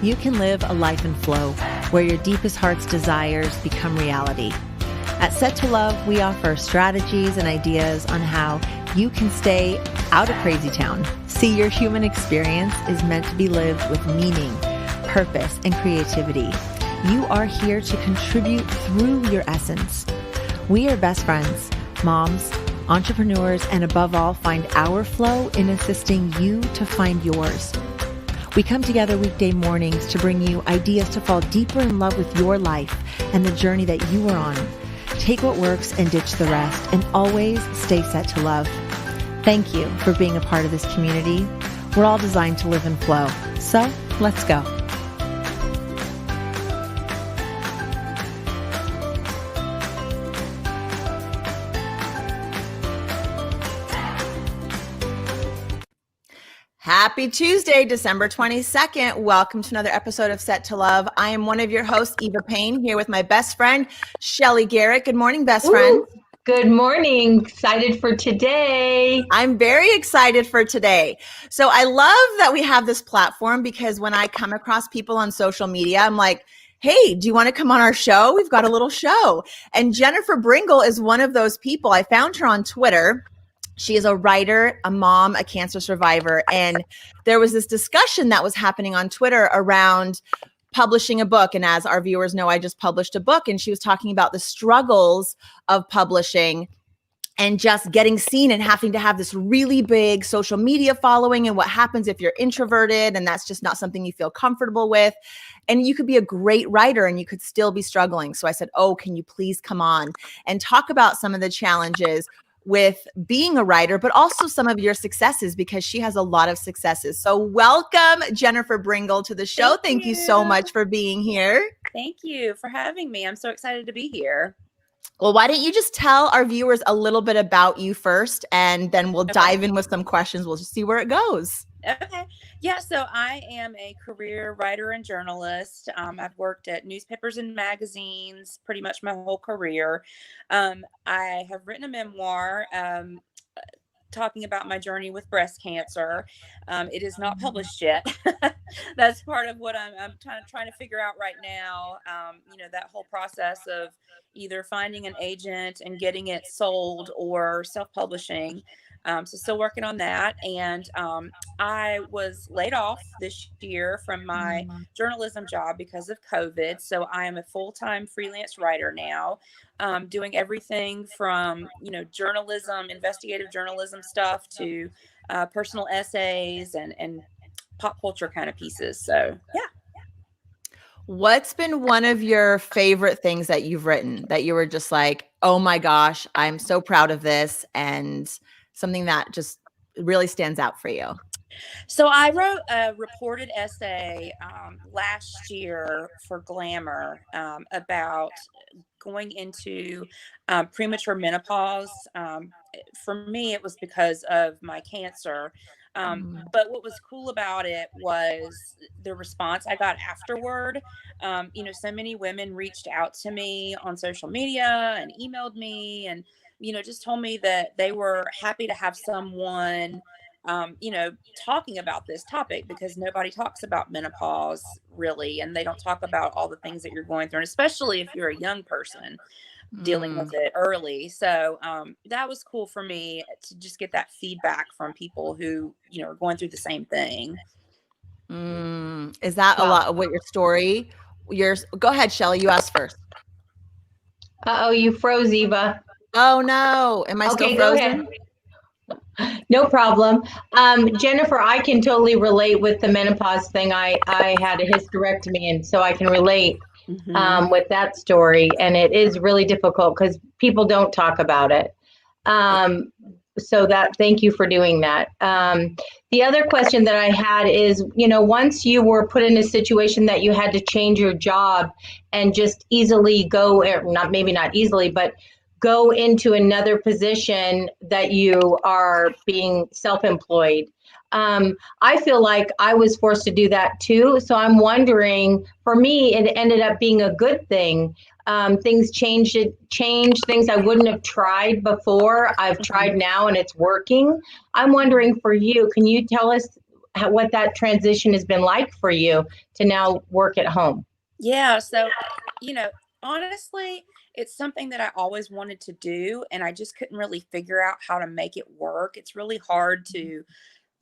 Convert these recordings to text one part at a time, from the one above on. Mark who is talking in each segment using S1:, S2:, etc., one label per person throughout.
S1: you can live a life in flow where your deepest heart's desires become reality. At Set to Love, we offer strategies and ideas on how you can stay out of crazy town. See, your human experience is meant to be lived with meaning, purpose, and creativity. You are here to contribute through your essence. We are best friends, moms, entrepreneurs, and above all, find our flow in assisting you to find yours. We come together weekday mornings to bring you ideas to fall deeper in love with your life and the journey that you are on. Take what works and ditch the rest, and always stay set to love. Thank you for being a part of this community. We're all designed to live in flow. So let's go. Happy Tuesday, December 22nd. Welcome to another episode of Set to Love. I am one of your hosts, Eva Payne, here with my best friend, Shelly Garrett. Good morning, best friend.
S2: Good morning. Excited for today.
S1: I'm very excited for today. So I love that we have this platform because when I come across people on social media, I'm like, hey, do you want to come on our show? We've got a little show. And Jennifer Bringle is one of those people. I found her on Twitter. She is a writer, a mom, a cancer survivor. And there was this discussion that was happening on Twitter around publishing a book. And as our viewers know, I just published a book, and she was talking about the struggles of publishing and just getting seen and having to have this really big social media following, and what happens if you're introverted and that's just not something you feel comfortable with. And you could be a great writer and you could still be struggling. So I said, oh, can you please come on and talk about some of the challenges with being a writer, but also some of your successes, because she has a lot of successes. So welcome, Jennifer Bringle, to the show. Thank you so much for being here.
S3: Thank you for having me. I'm so excited to be here.
S1: Well, why don't you just tell our viewers a little bit about you first, and then we'll dive in with some questions. We'll just see where it goes.
S3: Okay. Yeah. So I am a career writer and journalist. I've worked at newspapers and magazines pretty much my whole career. I have written a memoir talking about my journey with breast cancer. It is not published yet. That's part of what I'm trying to figure out right now. That whole process of either finding an agent and getting it sold or self-publishing. So still working on that. And I was laid off this year from my journalism job because of COVID. So I am a full-time freelance writer now, doing everything from, journalism, investigative journalism stuff to personal essays and pop culture kind of pieces. So, yeah.
S1: What's been one of your favorite things that you've written that you were just like, oh my gosh, I'm so proud of this, and something that just really stands out for you?
S3: So I wrote a reported essay last year for Glamour about going into premature menopause. For me, it was because of my cancer. But what was cool about it was the response I got afterward. So many women reached out to me on social media and emailed me and just told me that they were happy to have someone, talking about this topic, because nobody talks about menopause really, and they don't talk about all the things that you're going through, and especially if you're a young person dealing with it early. So that was cool for me to just get that feedback from people who, are going through the same thing.
S1: Is that a lot of what your story? Go ahead, Shelly. You asked first.
S2: Uh-oh, you froze, Eva.
S1: Oh no. Am I still frozen?
S2: Go ahead. No problem. Jennifer, I can totally relate with the menopause thing. I had a hysterectomy, and so I can relate with that story. And it is really difficult because people don't talk about it. So thank you for doing that. The other question that I had is, once you were put in a situation that you had to change your job and just easily go, maybe not easily, but go into another position that you are being self-employed. I feel like I was forced to do that too. So I'm wondering, for me, it ended up being a good thing. Things changed things I wouldn't have tried before. I've tried now and it's working. I'm wondering for you, can you tell us what that transition has been like for you to now work at home.
S3: Yeah. So, honestly, it's something that I always wanted to do, and I just couldn't really figure out how to make it work. It's really hard to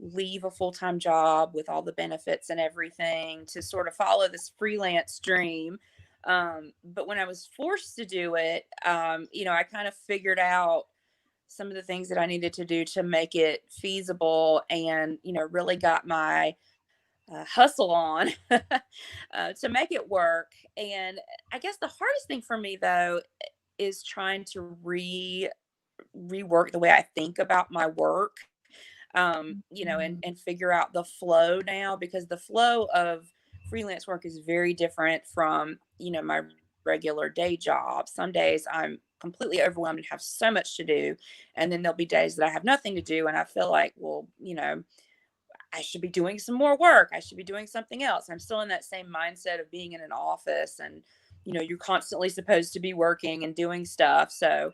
S3: leave a full-time job with all the benefits and everything to sort of follow this freelance dream. But when I was forced to do it, I kind of figured out some of the things that I needed to do to make it feasible, and, really got my hustle on to make it work. And I guess the hardest thing for me, though, is trying to rework the way I think about my work, and figure out the flow now, because the flow of freelance work is very different from, my regular day job. Some days I'm completely overwhelmed and have so much to do. And then there'll be days that I have nothing to do. And I feel like, well, I should be doing some more work. I should be doing something else. I'm still in that same mindset of being in an office, and, you're constantly supposed to be working and doing stuff. So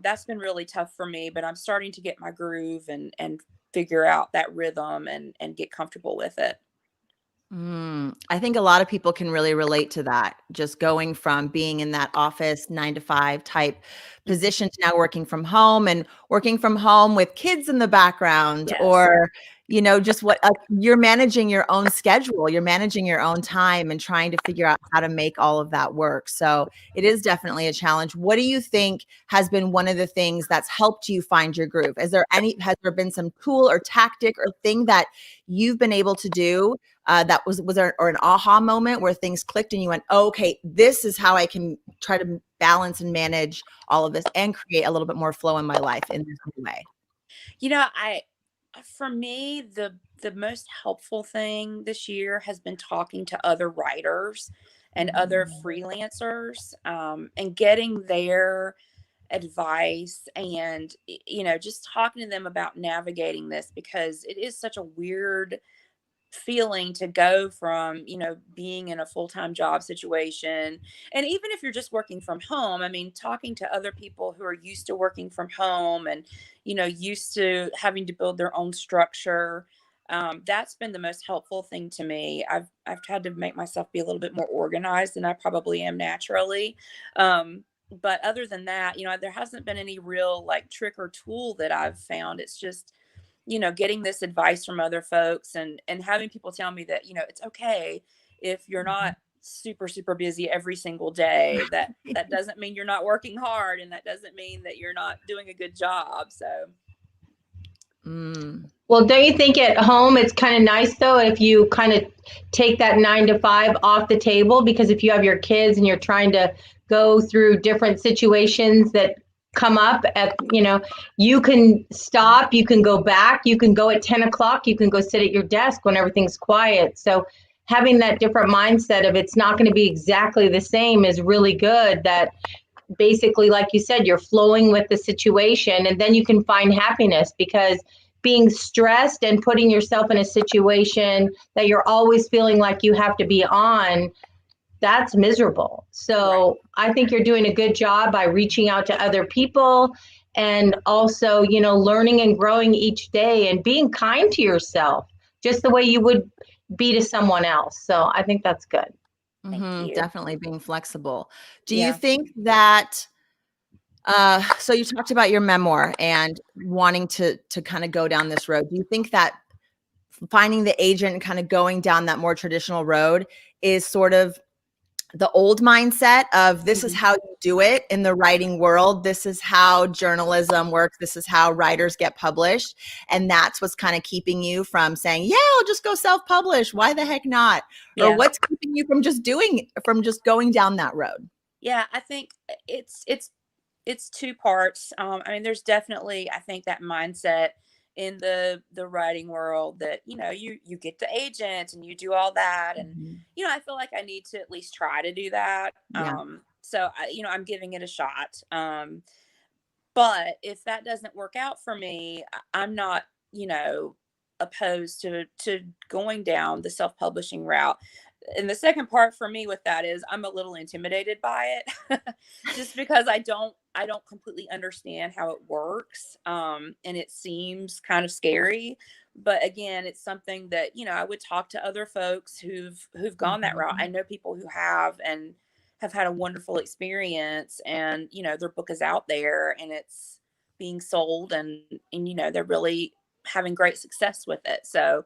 S3: that's been really tough for me, but I'm starting to get my groove and figure out that rhythm and get comfortable with it.
S1: I think a lot of people can really relate to that. Just going from being in that office 9 to 5 type position to now working from home, and working from home with kids in the background,
S3: Yes.
S1: or, just what you're managing your own schedule, you're managing your own time and trying to figure out how to make all of that work. So it is definitely a challenge. What do you think has been one of the things that's helped you find your groove? Has there been some tool or tactic or thing that you've been able to do that was there, or an aha moment where things clicked and you went, oh, okay, this is how I can try to balance and manage all of this and create a little bit more flow in my life in this new way?
S3: For me, the most helpful thing this year has been talking to other writers and other freelancers, and getting their advice, and, just talking to them about navigating this, because it is such a weird feeling to go from, being in a full-time job situation. And even if you're just working from home, I mean, talking to other people who are used to working from home, and, used to having to build their own structure, that's been the most helpful thing to me. I've had to make myself be a little bit more organized than I probably am naturally. But other than that, there hasn't been any real like trick or tool that I've found. It's just, getting this advice from other folks, and having people tell me that, it's okay if you're not super, super busy every single day. That doesn't mean you're not working hard, and that doesn't mean that you're not doing a good job. So
S2: Well, don't you think at home it's kind of nice, though, if you kind of take that 9 to 5 off the table? Because if you have your kids and you're trying to go through different situations that come up you can stop, you can go back, you can go at 10 o'clock, you can go sit at your desk when everything's quiet. So having that different mindset of it's not going to be exactly the same is really good. That basically, like you said, you're flowing with the situation, and then you can find happiness, because being stressed and putting yourself in a situation that you're always feeling like you have to be on, that's miserable. So I think you're doing a good job by reaching out to other people, and also, learning and growing each day, and being kind to yourself just the way you would be to someone else. So I think that's good.
S3: thank you.
S1: Definitely being flexible. Do
S3: Yeah.
S1: you think that so you talked about your memoir and wanting to kind of go down this road. Do you think that finding the agent and kind of going down that more traditional road is sort of the old mindset of this is how you do it in the writing world, this is how journalism works, this is how writers get published, and that's what's kind of keeping you from saying, yeah, I'll just go self-publish, why the heck not?
S3: Yeah.
S1: Or what's keeping you from just going down that road?
S3: Yeah, I think it's two parts. I mean, there's definitely, I think, that mindset in the writing world that, you get the agent and you do all that, and I feel like I need to at least try to do that.
S1: Yeah.
S3: So I'm giving it a shot. But if that doesn't work out for me, I'm not, opposed to going down the self-publishing route. And the second part for me with that is I'm a little intimidated by it, just because I don't completely understand how it works. And it seems kind of scary, But again, it's something that, I would talk to other folks who've gone that route. I know people who have, and have had a wonderful experience, and, their book is out there and it's being sold, and they're really having great success with it. So,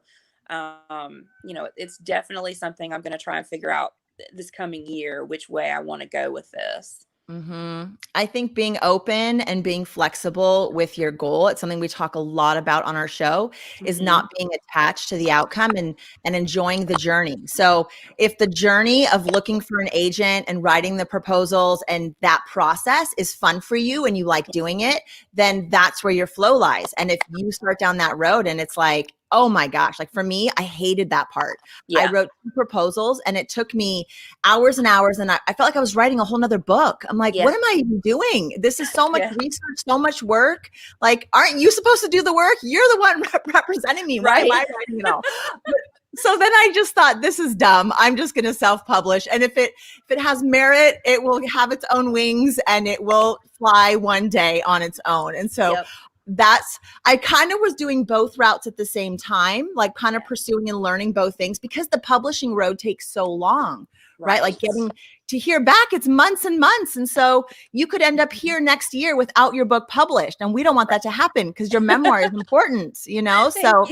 S3: it's definitely something I'm going to try and figure out this coming year, which way I want to go with this.
S1: I think being open and being flexible with your goal, it's something we talk a lot about on our show, is not being attached to the outcome and enjoying the journey. So if the journey of looking for an agent and writing the proposals and that process is fun for you and you like doing it, then that's where your flow lies. And if you start down that road and it's like, oh my gosh, like for me, I hated that part.
S3: Yeah.
S1: I wrote 2 proposals and it took me hours and hours, and I felt like I was writing a whole nother book. I'm like, what am I even doing? This is so much research, so much work. Like, aren't you supposed to do the work? You're the one representing me. Why am I writing it all? So then I just thought, this is dumb. I'm just going to self-publish. And if it has merit, it will have its own wings and it will fly one day on its own. And so I kind of was doing both routes at the same time, like kind of pursuing and learning both things, because the publishing road takes so long, right? Like getting to hear back, it's months and months. And so you could end up here next year without your book published. And we don't want that to happen because your memoir is important, So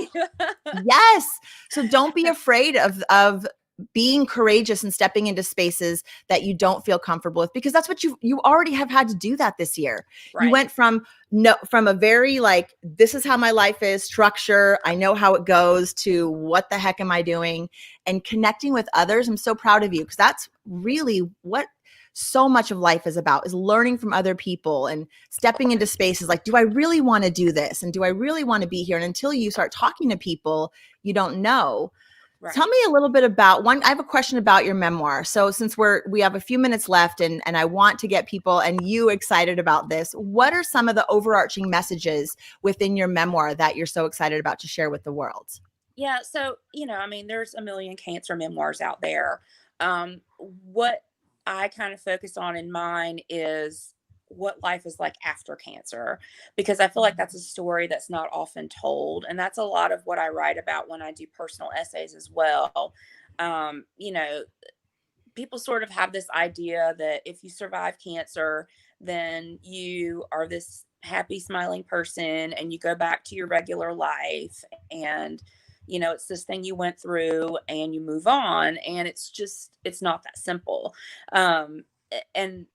S1: yes. So don't be afraid of being courageous and stepping into spaces that you don't feel comfortable with, because that's what you already have had to do that this year. You went from a very like, this is how my life is, structure, I know how it goes, to what the heck am I doing, and connecting with others. I'm so proud of you, because that's really what so much of life is about, is learning from other people and stepping into spaces like, do I really want to do this? And do I really want to be here? And until you start talking to people, you don't know. Tell me a little bit about I have a question about your memoir. So since we have a few minutes left and I want to get people and you excited about this, what are some of the overarching messages within your memoir that you're so excited about to share with the world?
S3: Yeah. So, there's a million cancer memoirs out there. What I kind of focus on in mine is what life is like after cancer, because I feel like that's a story that's not often told. And that's a lot of what I write about when I do personal essays as well. People sort of have this idea that if you survive cancer, then you are this happy, smiling person and you go back to your regular life. And, it's this thing you went through and you move on. And it's not that simple. And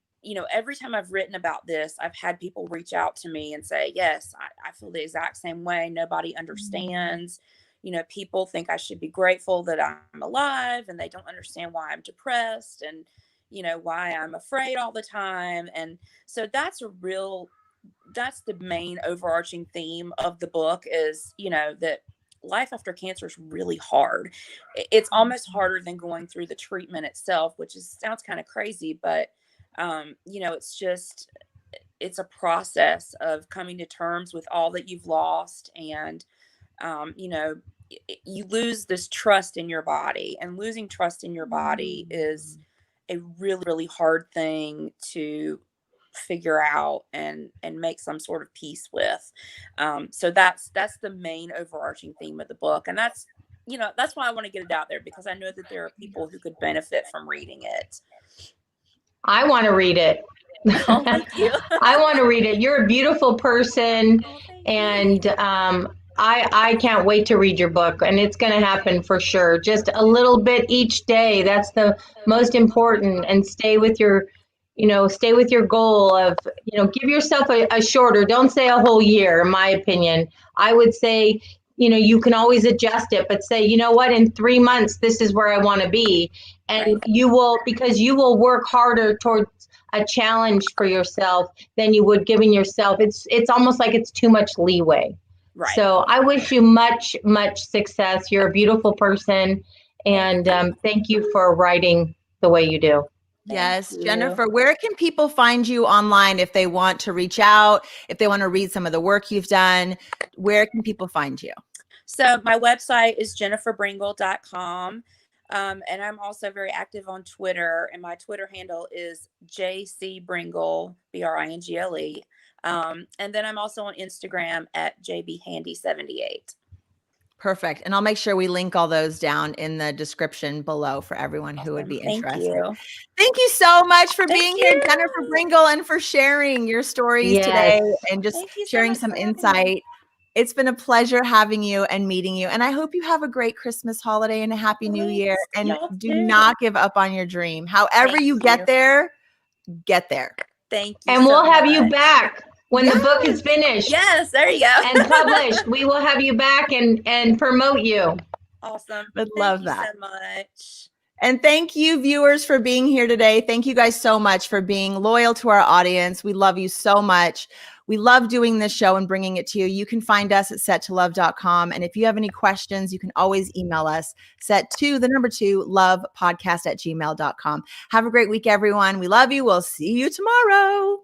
S3: every time I've written about this, I've had people reach out to me and say, yes, I feel the exact same way. Nobody understands. People think I should be grateful that I'm alive, and they don't understand why I'm depressed and, why I'm afraid all the time. And so that's the main overarching theme of the book is, that life after cancer is really hard. It's almost harder than going through the treatment itself, which sounds kind of crazy, but it's a process of coming to terms with all that you've lost. And, you lose this trust in your body, and losing trust in your body is a really, really hard thing to figure out and make some sort of peace with. So that's the main overarching theme of the book. And that's why I want to get it out there, because I know that there are people who could benefit from reading it.
S2: I want to read it.
S3: Oh, thank you.
S2: I want to read it. You're a beautiful person. And I can't wait to read your book, and it's going to happen for sure. Just a little bit each day. That's the most important. And stay with your goal of, give yourself a shorter, don't say a whole year, in my opinion. I would say, you can always adjust it, but say, you know what, in 3 months, this is where I want to be. And you will work harder towards a challenge for yourself than you would giving yourself. It's almost like it's too much leeway. Right. So I wish you much, much success. You're a beautiful person. And thank you for writing the way you do.
S1: Yes. Jennifer, where can people find you online if they want to reach out, if they want to read some of the work you've done? Where can people find you?
S3: So my website is jenniferbringle.com. And I'm also very active on Twitter, and my Twitter handle is JCBringle, BRINGLE. And then I'm also on Instagram at JBHandy78.
S1: Perfect. And I'll make sure we link all those down in the description below for everyone who would be
S3: Thank
S1: interested.
S3: you.
S1: Thank you so much for
S3: Thank
S1: being
S3: you.
S1: here, Jennifer Bringle, and for sharing your stories today and just
S3: Thank you so
S1: sharing
S3: much
S1: some
S3: for having me.
S1: insight. It's been a pleasure having you and meeting you. And I hope you have a great Christmas holiday and a happy new year. And
S3: Y'all
S1: do
S3: too.
S1: not give up on your dream. However
S3: Thank
S1: you get
S3: you.
S1: there, get there.
S3: Thank you.
S2: And we'll
S3: so
S2: have you
S3: much.
S2: back when the book is
S1: Yes.
S2: finished
S3: Yes, there you go.
S2: and published. We will have you back and promote you.
S3: Awesome.
S1: Would
S3: Thank
S1: love
S3: you
S1: that.
S3: so much.
S1: And thank you, viewers, for being here today. Thank you guys so much for being loyal to our audience. We love you so much. We love doing this show and bringing it to you. You can find us at settolove.com. And if you have any questions, you can always email us, lovepodcast@gmail.com. Have a great week, everyone. We love you. We'll see you tomorrow.